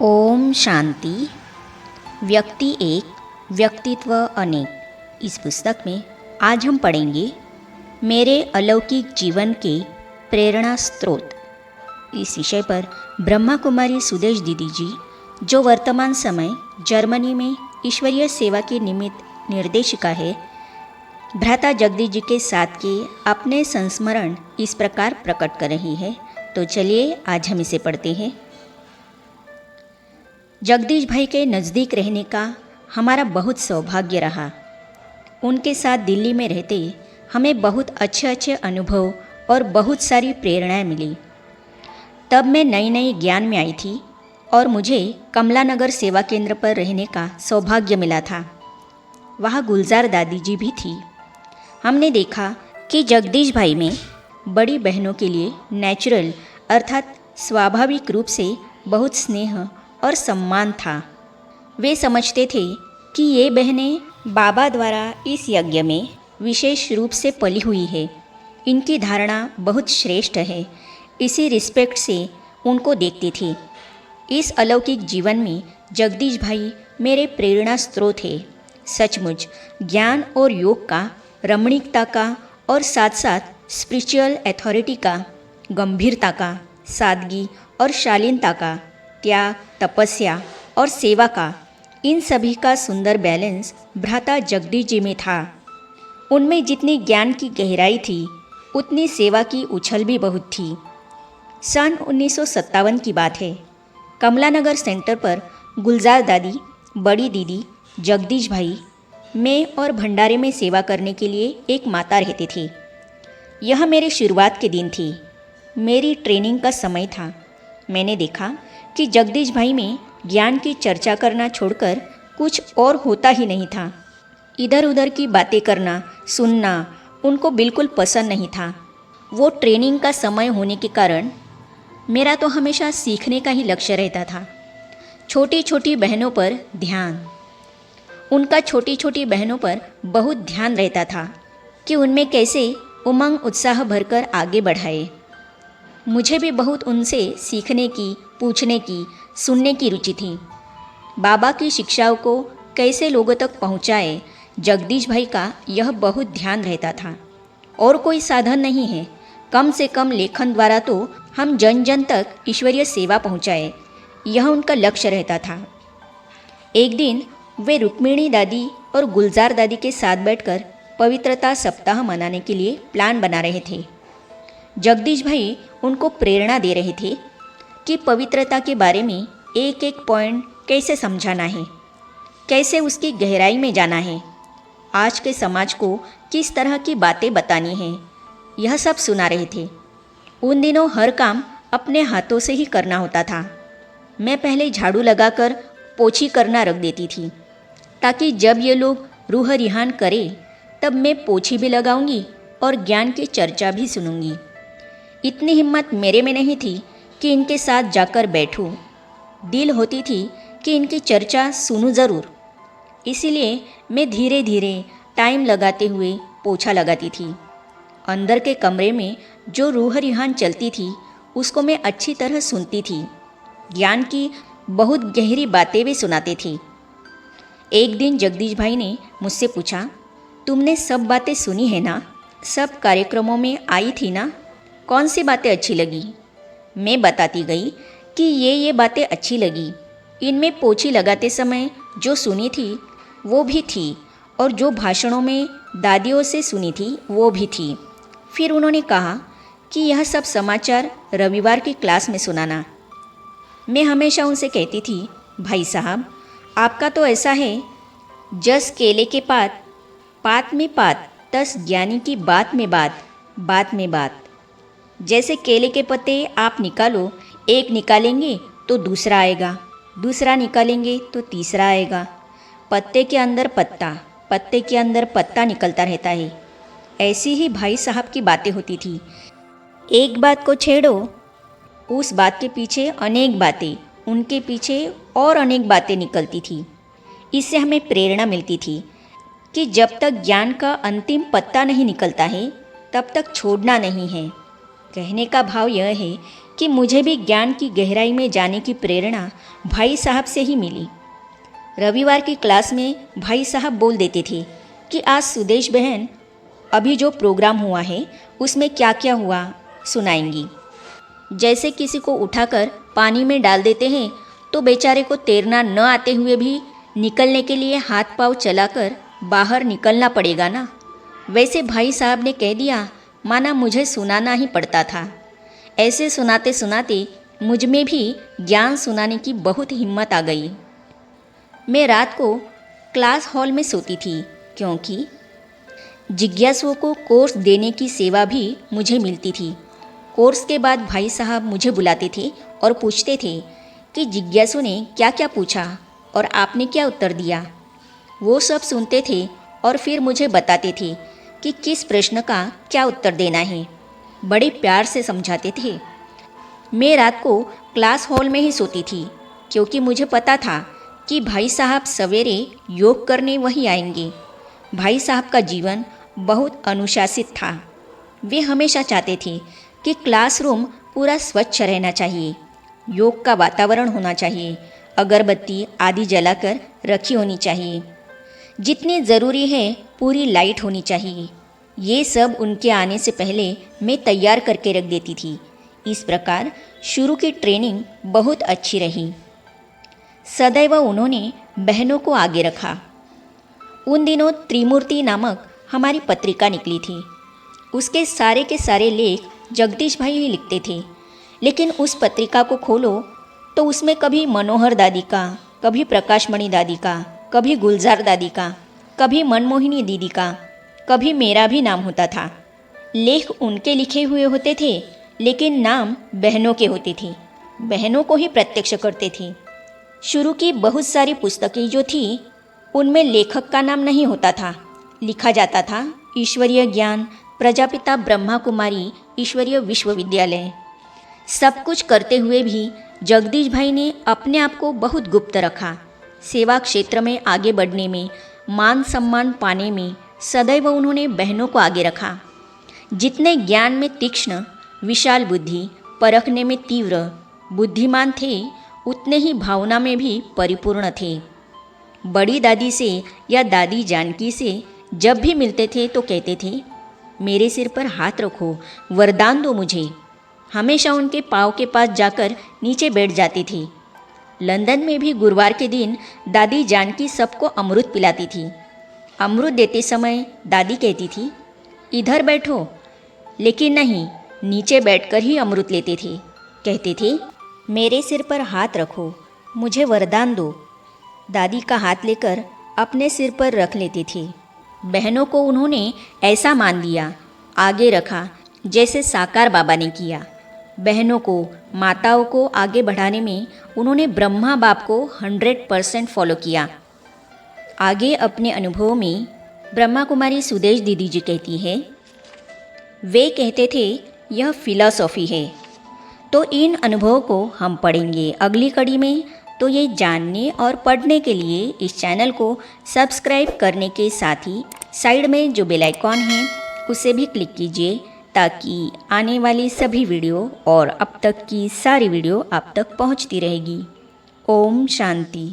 ओम शांति। व्यक्ति एक व्यक्तित्व अनेक। इस पुस्तक में आज हम पढ़ेंगे मेरे अलौकिक जीवन के प्रेरणा स्रोत। इस विषय पर ब्रह्मा कुमारी सुदेश दीदी जी, जो वर्तमान समय जर्मनी में ईश्वरीय सेवा के निमित्त निर्देशिका है, भ्राता जगदीश जी के साथ के अपने संस्मरण इस प्रकार प्रकट कर रही है। तो चलिए आज हम इसे पढ़ते हैं। जगदीश भाई के नज़दीक रहने का हमारा बहुत सौभाग्य रहा। उनके साथ दिल्ली में रहते हमें बहुत अच्छे अनुभव और बहुत सारी प्रेरणाएं मिली। तब मैं नई ज्ञान में आई थी और मुझे कमला नगर सेवा केंद्र पर रहने का सौभाग्य मिला था। वहाँ गुलजार दादी जी भी थी। हमने देखा कि जगदीश भाई में बड़ी बहनों के लिए नेचुरल अर्थात स्वाभाविक रूप से बहुत स्नेह और सम्मान था। वे समझते थे कि ये बहनें बाबा द्वारा इस यज्ञ में विशेष रूप से पली हुई है, इनकी धारणा बहुत श्रेष्ठ है। इसी रिस्पेक्ट से उनको देखती थी। इस अलौकिक जीवन में जगदीश भाई मेरे प्रेरणा स्रोत है। सचमुच ज्ञान और योग का, रमणीकता का और साथ साथ स्पिरिचुअल अथॉरिटी का, गंभीरता का, सादगी और शालीनता का, त्याग, तपस्या और सेवा का, इन सभी का सुंदर बैलेंस भ्राता जगदीश जी में था। उनमें जितनी ज्ञान की गहराई थी उतनी सेवा की उछल भी बहुत थी। सन 1957 की बात है। कमला नगर सेंटर पर गुलजार दादी, बड़ी दीदी, जगदीश भाई, मैं और भंडारे में सेवा करने के लिए एक माता रहती थी। यह मेरी शुरुआत के दिन थी। मेरी ट्रेनिंग का समय था। मैंने देखा कि जगदीश भाई में ज्ञान की चर्चा करना छोड़कर कुछ और होता ही नहीं था। इधर उधर की बातें करना, सुनना उनको बिल्कुल पसंद नहीं था। वो ट्रेनिंग का समय होने के कारण मेरा तो हमेशा सीखने का ही लक्ष्य रहता था। छोटी छोटी बहनों पर ध्यान, उनका छोटी छोटी बहनों पर बहुत ध्यान रहता था कि उनमें कैसे उमंग उत्साह भरकर आगे बढ़ाए। मुझे भी बहुत उनसे सीखने की, पूछने की, सुनने की रुचि थी। बाबा की शिक्षाओं को कैसे लोगों तक पहुंचाए, जगदीश भाई का यह बहुत ध्यान रहता था। और कोई साधन नहीं है, कम से कम लेखन द्वारा तो हम जन जन तक ईश्वरीय सेवा पहुंचाए, यह उनका लक्ष्य रहता था। एक दिन वे रुक्मिणी दादी और गुलजार दादी के साथ बैठकर पवित्रता सप्ताह मनाने के लिए प्लान बना रहे थे। जगदीश भाई उनको प्रेरणा दे रहे थे कि पवित्रता के बारे में एक एक पॉइंट कैसे समझाना है, कैसे उसकी गहराई में जाना है, आज के समाज को किस तरह की बातें बतानी हैं, यह सब सुना रहे थे। उन दिनों हर काम अपने हाथों से ही करना होता था। मैं पहले झाड़ू लगाकर पोछी करना रख देती थी, ताकि जब ये लोग रूह रिहान करें तब मैं पोछी भी लगाऊंगी और ज्ञान की चर्चा भी सुनूंगी। इतनी हिम्मत मेरे में नहीं थी कि इनके साथ जाकर बैठूं। दिल होती थी कि इनकी चर्चा सुनूं ज़रूर। इसीलिए मैं धीरे धीरे टाइम लगाते हुए पोछा लगाती थी। अंदर के कमरे में जो रूह रिहान चलती थी उसको मैं अच्छी तरह सुनती थी। ज्ञान की बहुत गहरी बातें भी सुनाते थे। एक दिन जगदीश भाई ने मुझसे पूछा, तुमने सब बातें सुनी है ना? सब कार्यक्रमों में आई थी ना? कौन सी बातें अच्छी लगी? मैं बताती गई कि ये बातें अच्छी लगी। इनमें पोछी लगाते समय जो सुनी थी वो भी थी, और जो भाषणों में दादियों से सुनी थी वो भी थी। फिर उन्होंने कहा कि यह सब समाचार रविवार की क्लास में सुनाना। मैं हमेशा उनसे कहती थी, भाई साहब आपका तो ऐसा है, जस केले के पात, पात में पात, तस ज्ञानी की बात में बात, बात में बात। जैसे केले के पत्ते आप निकालो, एक निकालेंगे तो दूसरा आएगा, दूसरा निकालेंगे तो तीसरा आएगा। पत्ते के अंदर पत्ता, पत्ते के अंदर पत्ता निकलता रहता है। ऐसी ही भाई साहब की बातें होती थी। एक बात को छेड़ो, उस बात के पीछे अनेक बातें, उनके पीछे और अनेक बातें निकलती थी। इससे हमें प्रेरणा मिलती थी कि जब तक ज्ञान का अंतिम पत्ता नहीं निकलता है तब तक छोड़ना नहीं है। कहने का भाव यह है कि मुझे भी ज्ञान की गहराई में जाने की प्रेरणा भाई साहब से ही मिली। रविवार की क्लास में भाई साहब बोल देते थे कि आज सुदेश बहन अभी जो प्रोग्राम हुआ है उसमें क्या क्या हुआ सुनाएंगी। जैसे किसी को उठाकर पानी में डाल देते हैं तो बेचारे को तैरना न आते हुए भी निकलने के लिए हाथ पांव चलाकर बाहर निकलना पड़ेगा ना, वैसे भाई साहब ने कह दिया माना मुझे सुनाना ही पड़ता था। ऐसे सुनाते सुनाते मुझ में भी ज्ञान सुनाने की बहुत हिम्मत आ गई। मैं रात को क्लास हॉल में सोती थी क्योंकि जिज्ञासुओं को कोर्स देने की सेवा भी मुझे मिलती थी। कोर्स के बाद भाई साहब मुझे बुलाते थे और पूछते थे कि जिज्ञासु ने क्या क्या पूछा और आपने क्या उत्तर दिया। वो सब सुनते थे और फिर मुझे बताते थे कि किस प्रश्न का क्या उत्तर देना है। बड़े प्यार से समझाते थे। मैं रात को क्लास हॉल में ही सोती थी क्योंकि मुझे पता था कि भाई साहब सवेरे योग करने वहीं आएंगे। भाई साहब का जीवन बहुत अनुशासित था। वे हमेशा चाहते थे कि क्लासरूम पूरा स्वच्छ रहना चाहिए, योग का वातावरण होना चाहिए, अगरबत्ती आदि जलाकर रखी होनी चाहिए, जितनी ज़रूरी है पूरी लाइट होनी चाहिए। ये सब उनके आने से पहले मैं तैयार करके रख देती थी। इस प्रकार शुरू की ट्रेनिंग बहुत अच्छी रही। सदैव उन्होंने बहनों को आगे रखा। उन दिनों त्रिमूर्ति नामक हमारी पत्रिका निकली थी। उसके सारे के सारे लेख जगदीश भाई ही लिखते थे, लेकिन उस पत्रिका को खोलो तो उसमें कभी मनोहर दादी का, कभी प्रकाशमणि दादी का, कभी गुलजार दादी का, कभी मनमोहिनी दीदी का, कभी मेरा भी नाम होता था। लेख उनके लिखे हुए होते थे लेकिन नाम बहनों के होते थे। बहनों को ही प्रत्यक्ष करते थे। शुरू की बहुत सारी पुस्तकें जो थी उनमें लेखक का नाम नहीं होता था। लिखा जाता था ईश्वरीय ज्ञान, प्रजापिता ब्रह्मा कुमारी ईश्वरीय विश्वविद्यालय। सब कुछ करते हुए भी जगदीश भाई ने अपने आप को बहुत गुप्त रखा। सेवा क्षेत्र में आगे बढ़ने में, मान सम्मान पाने में सदैव उन्होंने बहनों को आगे रखा। जितने ज्ञान में तीक्ष्ण, विशाल बुद्धि, परखने में तीव्र, बुद्धिमान थे, उतने ही भावना में भी परिपूर्ण थे। बड़ी दादी से या दादी जानकी से जब भी मिलते थे तो कहते थे मेरे सिर पर हाथ रखो, वरदान दो मुझे। हमेशा उनके पाँव के पास जाकर नीचे बैठ जाती थी। लंदन में भी गुरुवार के दिन दादी जानकी सबको अमृत पिलाती थी। अमृत देते समय दादी कहती थी इधर बैठो, लेकिन नहीं, नीचे बैठकर ही अमृत लेते थे। कहते थे मेरे सिर पर हाथ रखो, मुझे वरदान दो। दादी का हाथ लेकर अपने सिर पर रख लेते थे। बहनों को उन्होंने ऐसा मान लिया, आगे रखा जैसे साकार बाबा ने किया। बहनों को, माताओं को आगे बढ़ाने में उन्होंने ब्रह्मा बाप को 100% फॉलो किया। आगे अपने अनुभव में ब्रह्मा कुमारी सुदेश दीदी जी कहती है, वे कहते थे यह फिलॉसॉफी है। तो इन अनुभवों को हम पढ़ेंगे अगली कड़ी में। तो ये जानने और पढ़ने के लिए इस चैनल को सब्सक्राइब करने के साथ ही साइड में जो बेल आइकॉन है उसे भी क्लिक कीजिए ताकि आने वाली सभी वीडियो और अब तक की सारी वीडियो आप तक पहुंचती रहेगी। ओम शांति।